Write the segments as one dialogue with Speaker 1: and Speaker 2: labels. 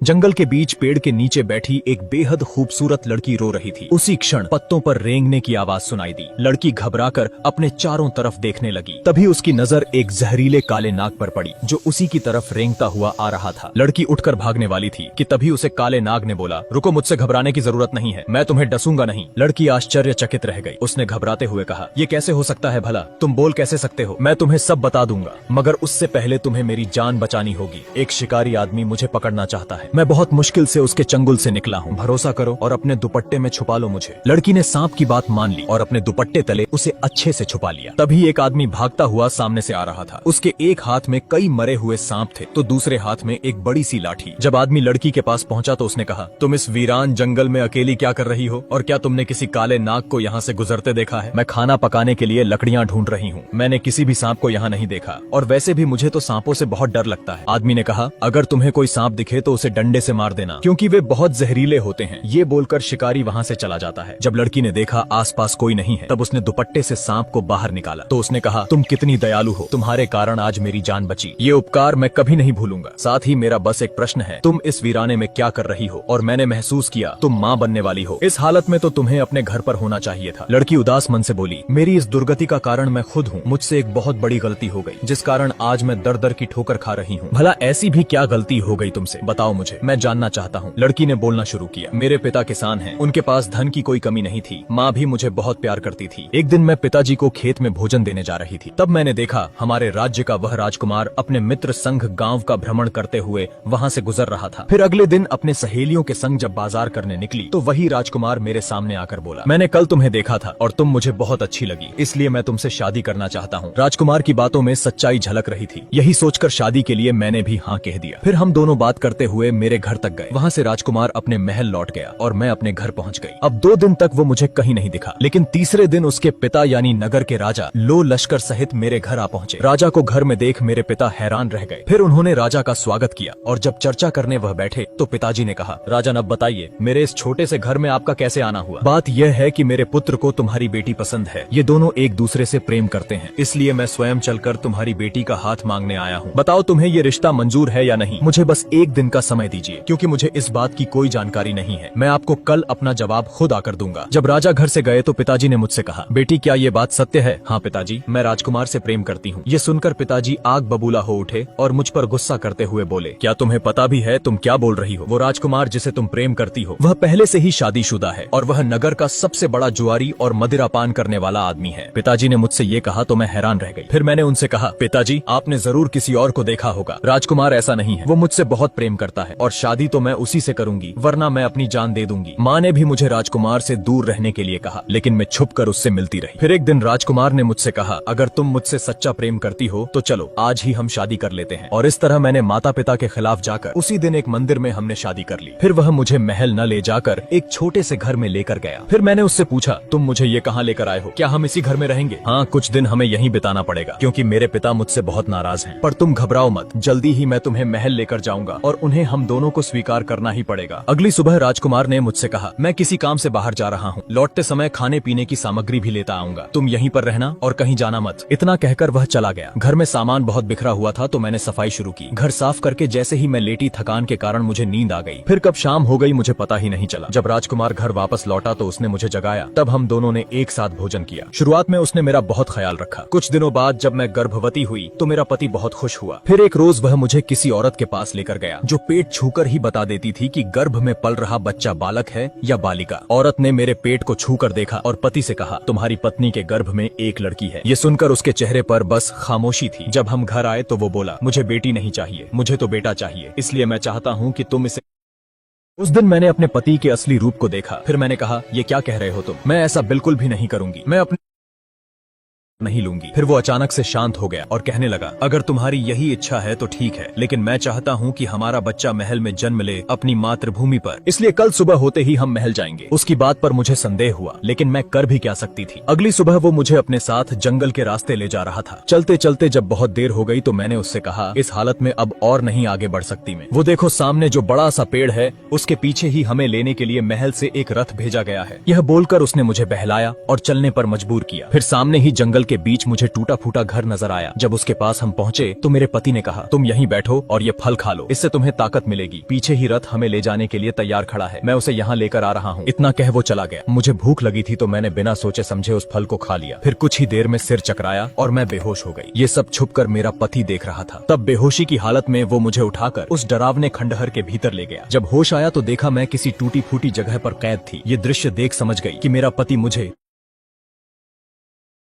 Speaker 1: जंगल के बीच पेड़ के नीचे बैठी एक बेहद खूबसूरत लड़की रो रही थी। उसी क्षण पत्तों पर रेंगने की आवाज सुनाई दी। लड़की घबराकर अपने चारों तरफ देखने लगी। तभी उसकी नजर एक जहरीले काले नाग पर पड़ी जो उसी की तरफ रेंगता हुआ आ रहा था। लड़की उठकर भागने वाली थी कि तभी उसे काले नाग ने बोला, रुको, मुझसे घबराने की जरूरत नहीं है, मैं तुम्हें डसूंगा नहीं। लड़की आश्चर्यचकित रह गई। उसने घबराते हुए कहा, ये कैसे हो सकता है भला? तुम बोल कैसे सकते हो? मैं तुम्हें सब बता दूंगा, मगर उससे पहले तुम्हें मेरी जान बचानी होगी। एक शिकारी आदमी मुझे पकड़ना चाहता है। मैं बहुत मुश्किल से उसके चंगुल से निकला हूँ। भरोसा करो और अपने दुपट्टे में छुपा लो मुझे। लड़की ने सांप की बात मान ली और अपने दुपट्टे तले उसे अच्छे से छुपा लिया। तभी एक आदमी भागता हुआ सामने से आ रहा था। उसके एक हाथ में कई मरे हुए सांप थे तो दूसरे हाथ में एक बड़ी सी लाठी। जब आदमी लड़की के पास पहुंचा तो उसने कहा, तुम इस वीरान जंगल में अकेली क्या कर रही हो और क्या तुमने किसी काले नाग को यहाँ से गुजरते देखा है? मैं खाना पकाने के लिए लकड़ियाँ ढूंढ रही हूँ। मैंने किसी भी सांप को यहाँ नहीं देखा और वैसे भी मुझे तो सांपों से बहुत डर लगता है। आदमी ने कहा, अगर तुम्हें कोई सांप दिखे तो उसे डंडे से मार देना क्योंकि वे बहुत जहरीले होते हैं। ये बोलकर शिकारी वहाँ से चला जाता है। जब लड़की ने देखा आसपास कोई नहीं है तब उसने दुपट्टे से सांप को बाहर निकाला तो उसने कहा, तुम कितनी दयालु हो, तुम्हारे कारण आज मेरी जान बची। ये उपकार मैं कभी नहीं भूलूंगा। साथ ही मेरा बस एक प्रश्न है, तुम इस वीराने में क्या कर रही हो? और मैंने महसूस किया तुम माँ बनने वाली हो। इस हालत में तो तुम्हें अपने घर पर होना चाहिए था। लड़की उदास मन से बोली, मेरी इस दुर्गति का कारण मैं खुद हूँ। मुझसे एक बहुत बड़ी गलती हो गई जिस कारण आज मैं दर दर की ठोकर खा रही हूँ। भला ऐसी भी क्या गलती हो गई तुमसे? बताओ मुझे, मैं जानना चाहता हूँ। लड़की ने बोलना शुरू किया, मेरे पिता किसान हैं, उनके पास धन की कोई कमी नहीं थी। माँ भी मुझे बहुत प्यार करती थी। एक दिन मैं पिताजी को खेत में भोजन देने जा रही थी। तब मैंने देखा हमारे राज्य का वह राजकुमार अपने मित्र संग गांव का भ्रमण करते हुए वहाँ से गुजर रहा था। फिर अगले दिन अपने सहेलियों के संग जब बाजार करने निकली तो वही राजकुमार मेरे सामने आकर बोला, मैंने कल तुम्हें देखा था और तुम मुझे बहुत अच्छी लगी, इसलिए मैं तुमसे शादी करना चाहता हूँ। राजकुमार की बातों में सच्चाई झलक रही थी। यही सोचकर शादी के लिए मैंने भी हाँ कह दिया। फिर हम दोनों बात करते हुए मेरे घर तक गए। वहाँ से राजकुमार अपने महल लौट गया और मैं अपने घर पहुँच गई। अब 2 दिन तक वो मुझे कहीं नहीं दिखा, लेकिन तीसरे दिन उसके पिता यानी नगर के राजा लो लश्कर सहित मेरे घर आ पहुँचे। राजा को घर में देख मेरे पिता हैरान रह गए। फिर उन्होंने राजा का स्वागत किया और जब चर्चा करने वह बैठे तो पिताजी ने कहा, राजन अब बताइए मेरे इस छोटे से घर में आपका कैसे आना हुआ? बात यह है कि मेरे पुत्र को तुम्हारी बेटी पसंद है। ये दोनों एक दूसरे से प्रेम करते हैं, इसलिए मैं स्वयं चलकर तुम्हारी बेटी का हाथ मांगने आया हूँ। बताओ तुम्हें ये रिश्ता मंजूर है या नहीं? मुझे बस 1 दिन का समय दीजिए क्योंकि मुझे इस बात की कोई जानकारी नहीं है। मैं आपको कल अपना जवाब खुद आकर दूंगा। जब राजा घर से गए तो पिताजी ने मुझसे कहा, बेटी क्या ये बात सत्य है? हाँ पिताजी, मैं राजकुमार से प्रेम करती हूँ। ये सुनकर पिताजी आग बबूला हो उठे और मुझ पर गुस्सा करते हुए बोले, क्या तुम्हें पता भी है तुम क्या बोल रही हो? वो राजकुमार जिसे तुम प्रेम करती हो वह पहले से ही शादीशुदा है और वह नगर का सबसे बड़ा जुआरी और मदिरापान करने वाला आदमी है। पिताजी ने मुझसे ये कहा तो मैं हैरान रह गई। फिर मैंने उनसे कहा, पिताजी आपने जरूर किसी और को देखा होगा। राजकुमार ऐसा नहीं है, वो मुझसे बहुत प्रेम करता है और शादी तो मैं उसी से करूंगी, वरना मैं अपनी जान दे दूंगी। माँ ने भी मुझे राजकुमार से दूर रहने के लिए कहा, लेकिन मैं छुप कर उससे मिलती रही। फिर एक दिन राजकुमार ने मुझसे कहा, अगर तुम मुझसे सच्चा प्रेम करती हो तो चलो आज ही हम शादी कर लेते हैं। और इस तरह मैंने माता पिता के खिलाफ जाकर उसी दिन एक मंदिर में हमने शादी कर ली। फिर वह मुझे महल न ले जाकर एक छोटे से घर में लेकर गया। फिर मैंने उससे पूछा, तुम मुझे ये कहाँ लेकर आए हो? क्या हम इसी घर में रहेंगे? हाँ, कुछ दिन हमें यहीं बिताना पड़ेगा क्योंकि मेरे पिता मुझसे बहुत नाराज हैं। पर तुम घबराओ मत, जल्दी ही मैं तुम्हें महल लेकर जाऊंगा और उन्हें हम दोनों को स्वीकार करना ही पड़ेगा। अगली सुबह राजकुमार ने मुझसे कहा, मैं किसी काम से बाहर जा रहा हूँ, लौटते समय खाने पीने की सामग्री भी लेता आऊंगा, तुम यहीं पर रहना और कहीं जाना मत। इतना कहकर वह चला गया। घर में सामान बहुत बिखरा हुआ था तो मैंने सफाई शुरू की। घर साफ करके जैसे ही मैं लेटी थकान के कारण मुझे नींद आ गई। फिर कब शाम हो गई मुझे पता ही नहीं चला। जब राजकुमार घर वापस लौटा तो उसने मुझे जगाया। तब हम दोनों ने एक साथ भोजन किया। शुरुआत में उसने मेरा बहुत ख्याल रखा। कुछ दिनों बाद जब मैं गर्भवती हुई तो मेरा पति बहुत खुश हुआ। फिर एक रोज वह मुझे किसी औरत के पास लेकर गया जो पेट छूकर ही बता देती थी कि गर्भ में पल रहा बच्चा बालक है या बालिका। औरत ने मेरे पेट को छूकर देखा और पति से कहा, तुम्हारी पत्नी के गर्भ में एक लड़की है। ये सुनकर उसके चेहरे पर बस खामोशी थी। जब हम घर आए तो वो बोला, मुझे बेटी नहीं चाहिए, मुझे तो बेटा चाहिए, इसलिए मैं चाहता हूँ कि तुम इसे। उस दिन मैंने अपने पति के असली रूप को देखा। फिर मैंने कहा, ये क्या कह रहे हो तुम? मैं ऐसा बिल्कुल भी नहीं करूंगी, मैं अपने नहीं लूंगी। फिर वो अचानक से शांत हो गया और कहने लगा, अगर तुम्हारी यही इच्छा है तो ठीक है, लेकिन मैं चाहता हूँ कि हमारा बच्चा महल में जन्म ले अपनी मातृभूमि पर, इसलिए कल सुबह होते ही हम महल जाएंगे। उसकी बात पर मुझे संदेह हुआ, लेकिन मैं कर भी क्या सकती थी। अगली सुबह वो मुझे अपने साथ जंगल के रास्ते ले जा रहा था। चलते चलते जब बहुत देर हो गई तो मैंने उससे कहा, इस हालत में अब और नहीं आगे बढ़ सकती मैं। वो देखो सामने जो बड़ा सा पेड़ है, उसके पीछे ही हमें लेने के लिए महल से एक रथ भेजा गया है। यह बोलकर उसने मुझे बहलाया और चलने पर मजबूर किया। फिर सामने ही जंगल के बीच मुझे टूटा फूटा घर नजर आया। जब उसके पास हम पहुँचे तो मेरे पति ने कहा, तुम यहीं बैठो और ये फल खा लो, इससे तुम्हें ताकत मिलेगी। पीछे ही रथ हमें ले जाने के लिए तैयार खड़ा है, मैं उसे यहाँ लेकर आ रहा हूँ। इतना कह वो चला गया। मुझे भूख लगी थी तो मैंने बिना सोचे समझे उस फल को खा लिया। फिर कुछ ही देर में सिर चकराया और मैं बेहोश हो गई। ये सब छुपकर मेरा पति देख रहा था। तब बेहोशी की हालत में वो मुझे उठाकर उस डरावने खंडहर के भीतर ले गया। जब होश आया तो देखा मैं किसी टूटी फूटी जगह पर कैद थी। ये दृश्य देख समझ गई कि मेरा पति मुझे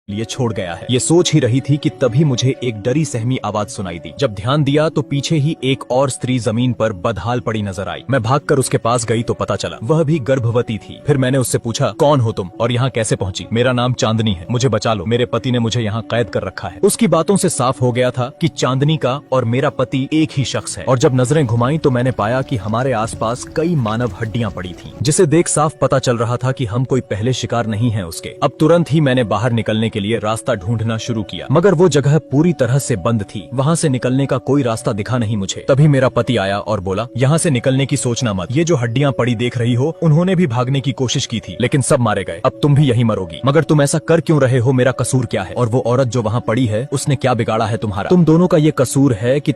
Speaker 1: लिए छोड़ गया है। ये सोच ही रही थी कि तभी मुझे एक डरी सहमी आवाज सुनाई दी। जब ध्यान दिया तो पीछे ही एक और स्त्री जमीन पर बदहाल पड़ी नजर आई। मैं भागकर उसके पास गई तो पता चला वह भी गर्भवती थी। फिर मैंने उससे पूछा, कौन हो तुम और यहाँ कैसे पहुँची? मेरा नाम चांदनी है, मुझे बचा लो, मेरे पति ने मुझे यहाँ कैद कर रखा है। उसकी बातों से साफ हो गया था कि चांदनी का और मेरा पति एक ही शख्स है। और जब नजरें घुमाई तो मैंने पाया कि हमारे आसपास कई मानव हड्डियां पड़ी थीं, जिसे देख साफ पता चल रहा था कि हम कोई पहले शिकार नहीं है उसके। अब तुरंत ही मैंने बाहर निकलने के लिए रास्ता ढूंढना शुरू किया, मगर वो जगह पूरी तरह से बंद थी। वहाँ से निकलने का कोई रास्ता दिखा नहीं मुझे। तभी मेरा पति आया और बोला, यहाँ से निकलने की सोचना मत। ये जो हड्डियां पड़ी देख रही हो, उन्होंने भी भागने की कोशिश की थी, लेकिन सब मारे गए। अब तुम भी यही मरोगी। मगर तुम ऐसा कर क्यों रहे हो? मेरा कसूर क्या है? और वो औरत जो वहाँ पड़ी है, उसने क्या बिगाड़ा है तुम्हारा? तुम दोनों का ये कसूर है कि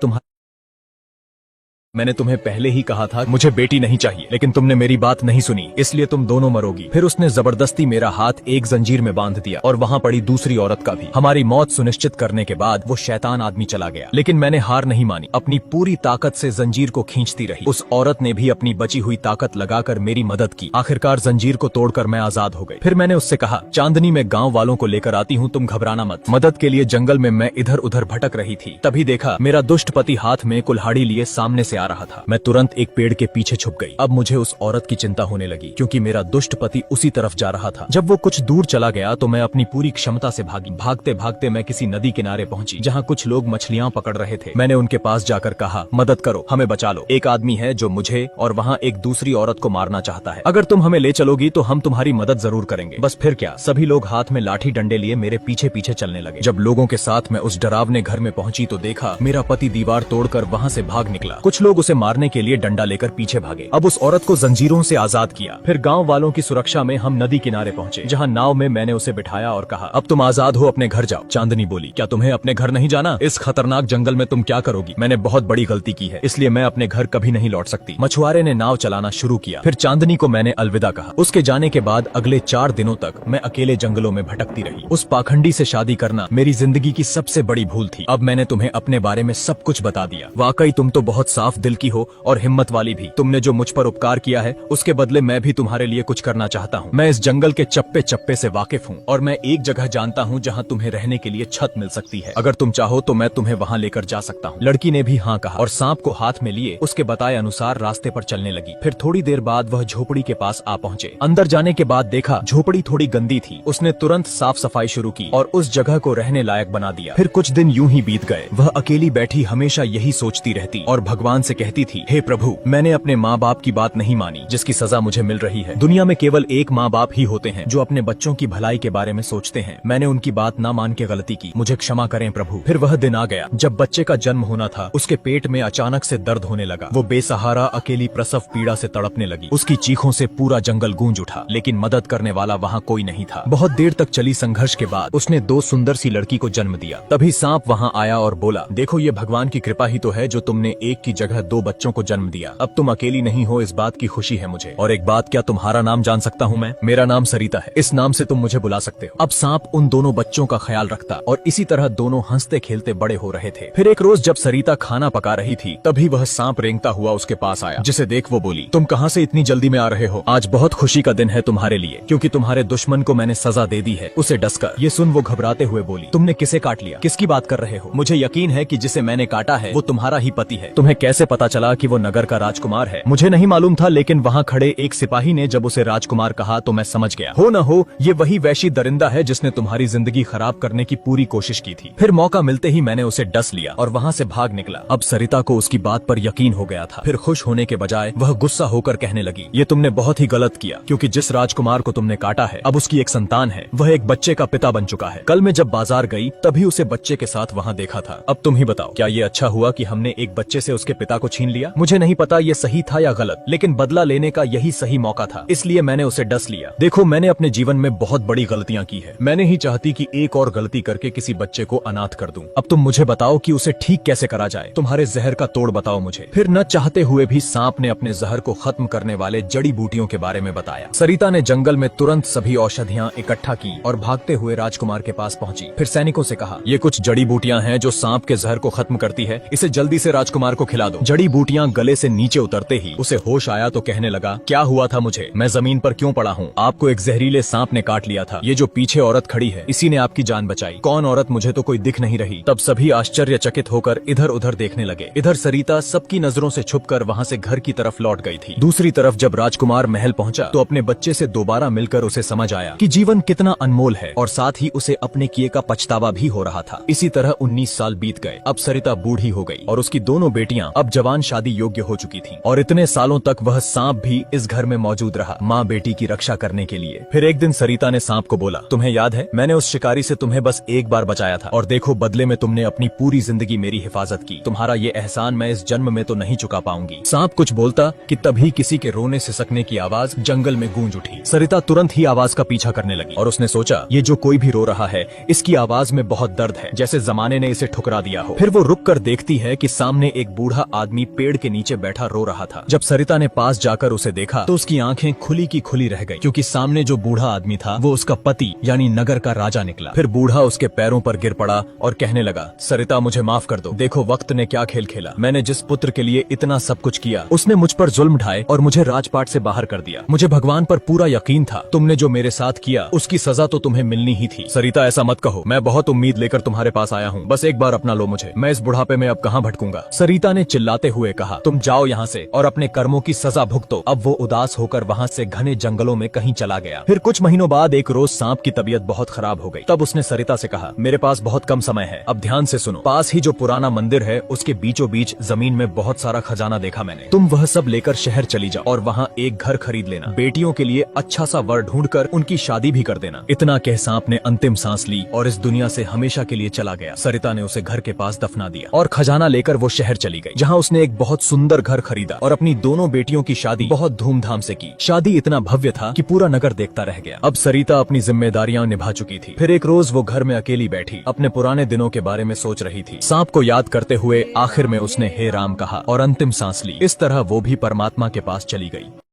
Speaker 1: मैंने तुम्हें पहले ही कहा था मुझे बेटी नहीं चाहिए, लेकिन तुमने मेरी बात नहीं सुनी, इसलिए तुम दोनों मरोगी। फिर उसने जबरदस्ती मेरा हाथ एक जंजीर में बांध दिया और वहाँ पड़ी दूसरी औरत का भी। हमारी मौत सुनिश्चित करने के बाद वो शैतान आदमी चला गया, लेकिन मैंने हार नहीं मानी। अपनी पूरी ताकत से जंजीर को खींचती रही। उस औरत ने भी अपनी बची हुई ताकत लगाकर मेरी मदद की। आखिरकार जंजीर को तोड़कर मैं आजाद हो गई। फिर मैंने उससे कहा, चांदनी मैं गाँव वालों को लेकर आती हूँ, तुम घबराना मत। मदद के लिए जंगल में मैं इधर उधर भटक रही थी, तभी देखा मेरा दुष्ट पति हाथ में कुल्हाड़ी लिए सामने से आ रहा था। मैं तुरंत एक पेड़ के पीछे छुप गई। अब मुझे उस औरत की चिंता होने लगी, क्योंकि मेरा दुष्ट पति उसी तरफ जा रहा था। जब वो कुछ दूर चला गया तो मैं अपनी पूरी क्षमता से भागी। भागते भागते मैं किसी नदी किनारे पहुंची, जहां कुछ लोग मछलियां पकड़ रहे थे। मैंने उनके पास जाकर कहा, मदद करो, हमें बचा लो। एक आदमी है जो मुझे और वहाँ एक दूसरी औरत को मारना चाहता है। अगर तुम हमें ले चलोगी तो हम तुम्हारी मदद जरूर करेंगे। बस फिर क्या, सभी लोग हाथ में लाठी डंडे लिए मेरे पीछे पीछे चलने लगे। जब लोगों के साथ मैं उस डरावने घर में पहुंची तो देखा मेरा पति दीवार तोड़कर वहाँ से भाग निकला। कुछ लोग उसे मारने के लिए डंडा लेकर पीछे भागे। अब उस औरत को जंजीरों से आजाद किया। फिर गांव वालों की सुरक्षा में हम नदी किनारे पहुंचे, जहां नाव में मैंने उसे बिठाया और कहा, अब तुम आजाद हो, अपने घर जाओ। चांदनी बोली, क्या तुम्हें अपने घर नहीं जाना? इस खतरनाक जंगल में तुम क्या करोगी? मैंने बहुत बड़ी गलती की है, इसलिए मैं अपने घर कभी नहीं लौट सकती। मछुआरे ने नाव चलाना शुरू किया। फिर चांदनी को मैंने अलविदा कहा। उसके जाने के बाद अगले 4 दिनों तक मैं अकेले जंगलों में भटकती रही। उस पाखंडी से शादी करना मेरी जिंदगी की सबसे बड़ी भूल थी। अब मैंने तुम्हें अपने बारे में सब कुछ बता दिया। वाकई तुम तो बहुत साफ दिल की हो और हिम्मत वाली भी। तुमने जो मुझ पर उपकार किया है, उसके बदले मैं भी तुम्हारे लिए कुछ करना चाहता हूँ। मैं इस जंगल के चप्पे चप्पे से वाकिफ हूँ और मैं एक जगह जानता हूँ जहाँ तुम्हें रहने के लिए छत मिल सकती है। अगर तुम चाहो तो मैं तुम्हें वहाँ लेकर जा सकता हूँ। लड़की ने भी हाँ कहा और सांप को हाथ में लिए उसके बताए अनुसार रास्ते पर चलने लगी। फिर थोड़ी देर बाद वह झोपड़ी के पास आ पहुँचे। अंदर जाने के बाद देखा झोपड़ी थोड़ी गंदी थी। उसने तुरंत साफ सफाई शुरू की और उस जगह को रहने लायक बना दिया। फिर कुछ दिन यूं ही बीत गए। वह अकेली बैठी हमेशा यही सोचती रहती और भगवान से कहती थी, हे प्रभु, मैंने अपने माँ बाप की बात नहीं मानी, जिसकी सजा मुझे मिल रही है। दुनिया में केवल एक माँ बाप ही होते हैं जो अपने बच्चों की भलाई के बारे में सोचते हैं। मैंने उनकी बात ना मान के गलती की, मुझे क्षमा करें प्रभु। फिर वह दिन आ गया जब बच्चे का जन्म होना था। उसके पेट में अचानक से दर्द होने लगा। वो बेसहारा अकेली प्रसव पीड़ा से तड़पने लगी। उसकी चीखों से पूरा जंगल गूंज उठा, लेकिन मदद करने वाला वहाँ कोई नहीं था। बहुत देर तक चली संघर्ष के बाद उसने 2 सुंदर सी लड़की को जन्म दिया। तभी सांप वहाँ आया और बोला, देखो ये भगवान की कृपा ही तो है जो तुमने एक की जगह 2 बच्चों को जन्म दिया। अब तुम अकेली नहीं हो, इस बात की खुशी है मुझे। और एक बात, क्या तुम्हारा नाम जान सकता हूँ मैं? मेरा नाम सरिता है, इस नाम से तुम मुझे बुला सकते हो। अब सांप उन दोनों बच्चों का ख्याल रखता और इसी तरह दोनों हंसते खेलते बड़े हो रहे थे। फिर एक रोज जब सरिता खाना पका रही थी, तभी वह सांप रेंगता हुआ उसके पास आया, जिसे देख वो बोली, तुम कहाँ से इतनी जल्दी में आ रहे हो? आज बहुत खुशी का दिन है तुम्हारे लिए, क्योंकि तुम्हारे दुश्मन को मैंने सजा दे दी है, उसे डसकर। ये सुन वो घबराते हुए बोली, तुमने किसे काट लिया? किसकी बात कर रहे हो? मुझे यकीन है कि जिसे मैंने काटा है वो तुम्हारा ही पति है। तुम्हें कैसे पता चला कि वो नगर का राजकुमार है? मुझे नहीं मालूम था, लेकिन वहाँ खड़े एक सिपाही ने जब उसे राजकुमार कहा तो मैं समझ गया। हो न हो ये वही वैशी दरिंदा है जिसने तुम्हारी जिंदगी खराब करने की पूरी कोशिश की थी। फिर मौका मिलते ही मैंने उसे डस लिया और वहाँ से भाग निकला। अब सरिता को उसकी बात पर यकीन हो गया था। फिर खुश होने के बजाय वह गुस्सा होकर कहने लगी, ये तुमने बहुत ही गलत किया, क्योंकि जिस राजकुमार को तुमने काटा है अब उसकी एक संतान है। वह एक बच्चे का पिता बन चुका है। कल मैं जब बाजार गई तभी उसे बच्चे के साथ वहाँ देखा था। अब तुम ही बताओ, क्या ये अच्छा हुआ कि हमने एक बच्चे से उसके पिता को छीन लिया। मुझे नहीं पता ये सही था या गलत, लेकिन बदला लेने का यही सही मौका था, इसलिए मैंने उसे डस लिया। देखो, मैंने अपने जीवन में बहुत बड़ी गलतियां की है। मैं नहीं चाहती कि एक और गलती करके किसी बच्चे को अनाथ कर दूं। अब तुम मुझे बताओ कि उसे ठीक कैसे करा जाए। तुम्हारे जहर का तोड़ बताओ मुझे। फिर न चाहते हुए भी सांप ने अपने जहर को खत्म करने वाले जड़ी बूटियों के बारे में बताया। सरिता ने जंगल में तुरंत सभी औषधियां इकट्ठा की और भागते हुए राजकुमार के पास पहुंची। फिर सैनिकों से कहा, ये कुछ जड़ी बूटियां हैं जो सांप के जहर को खत्म करती है, इसे जल्दी से राजकुमार को खिला दो। जड़ी बूटियां गले से नीचे उतरते ही उसे होश आया तो कहने लगा, क्या हुआ था मुझे? मैं जमीन पर क्यों पड़ा हूँ? आपको एक जहरीले सांप ने काट लिया था। ये जो पीछे औरत खड़ी है, इसी ने आपकी जान बचाई। कौन औरत? मुझे तो कोई दिख नहीं रही। तब सभी आश्चर्यचकित होकर इधर उधर देखने लगे। इधर सरिता सबकी नजरों से छुपकर वहाँ से घर की तरफ लौट गई थी। दूसरी तरफ जब राजकुमार महल पहुंचा तो अपने बच्चे से दोबारा मिलकर उसे समझ आया कि जीवन कितना अनमोल है, और साथ ही उसे अपने किए का पछतावा भी हो रहा था। इसी तरह 19 साल बीत गए। अब सरिता बूढ़ी हो गई और उसकी दोनों बेटियां अब जवान शादी योग्य हो चुकी थीं। और इतने सालों तक वह सांप भी इस घर में मौजूद रहा, माँ बेटी की रक्षा करने के लिए। फिर एक दिन सरिता ने सांप को बोला, तुम्हें याद है, मैंने उस शिकारी से तुम्हें बस एक बार बचाया था, और देखो बदले में तुमने अपनी पूरी जिंदगी मेरी हिफाजत की। तुम्हारा ये एहसान मैं इस जन्म में तो नहीं चुका पाऊंगी। सांप कुछ बोलता कि तभी किसी के रोने सिसकने की आवाज जंगल में गूंज उठी। सरिता तुरंत ही आवाज का पीछा करने लगी और उसने सोचा, ये जो कोई भी रो रहा है, इसकी आवाज में बहुत दर्द है, जैसे जमाने ने इसे ठुकरा दिया हो। फिर वो रुक कर देखती है कि सामने एक बूढ़ा आदमी पेड़ के नीचे बैठा रो रहा था। जब सरिता ने पास जाकर उसे देखा तो उसकी आंखें खुली की खुली रह गई, क्योंकि सामने जो बूढ़ा आदमी था वो उसका पति यानी नगर का राजा निकला। फिर बूढ़ा उसके पैरों पर गिर पड़ा और कहने लगा, सरिता मुझे माफ कर दो। देखो वक्त ने क्या खेल खेला। मैंने जिस पुत्र के लिए इतना सब कुछ किया, उसने मुझ पर जुल्म ढाए और मुझे राजपाट से बाहर कर दिया। मुझे भगवान पर पूरा यकीन था। तुमने जो मेरे साथ किया उसकी सजा तो तुम्हें मिलनी ही थी। सरिता ऐसा मत कहो, मैं बहुत उम्मीद लेकर तुम्हारे पास आया हूँ। बस एक बार अपना लो मुझे, मैं इस बुढ़ापे में अब कहाँ भटकूंगा। सरिता ने चिल्लाते हुए कहा, तुम जाओ यहाँ से और अपने कर्मों की सजा भुगतो। अब वो उदास होकर वहाँ से घने जंगलों में कहीं चला गया। फिर कुछ महीनों बाद एक रोज सांप की तबीयत बहुत खराब हो गई। तब उसने सरिता से कहा, मेरे पास बहुत कम समय है, अब ध्यान से सुनो। पास ही जो पुराना मंदिर है उसके बीचों बीच जमीन में बहुत सारा खजाना देखा मैंने। तुम वह सब लेकर शहर चली जाओ और वहाँ एक घर खरीद लेना। बेटियों के लिए अच्छा सा वर ढूंढकर उनकी शादी भी कर देना। इतना कह सांप ने अंतिम सांस ली और इस दुनिया से हमेशा के लिए चला गया। सरिता ने उसे घर के पास दफना दिया और खजाना लेकर वो शहर चली गई, जहाँ उसने एक बहुत सुंदर घर खरीदा और अपनी दोनों बेटियों की शादी बहुत धूमधाम से की। शादी इतना भव्य था कि पूरा नगर देखता रह गया। अब सरिता अपनी जिम्मेदारियां निभा चुकी थी। फिर एक रोज वो घर में अकेली बैठी अपने पुराने दिनों के बारे में सोच रही थी। सांप को याद करते हुए आखिर में उसने हे राम कहा और अंतिम सांस ली। इस तरह वो भी परमात्मा के पास चली गई।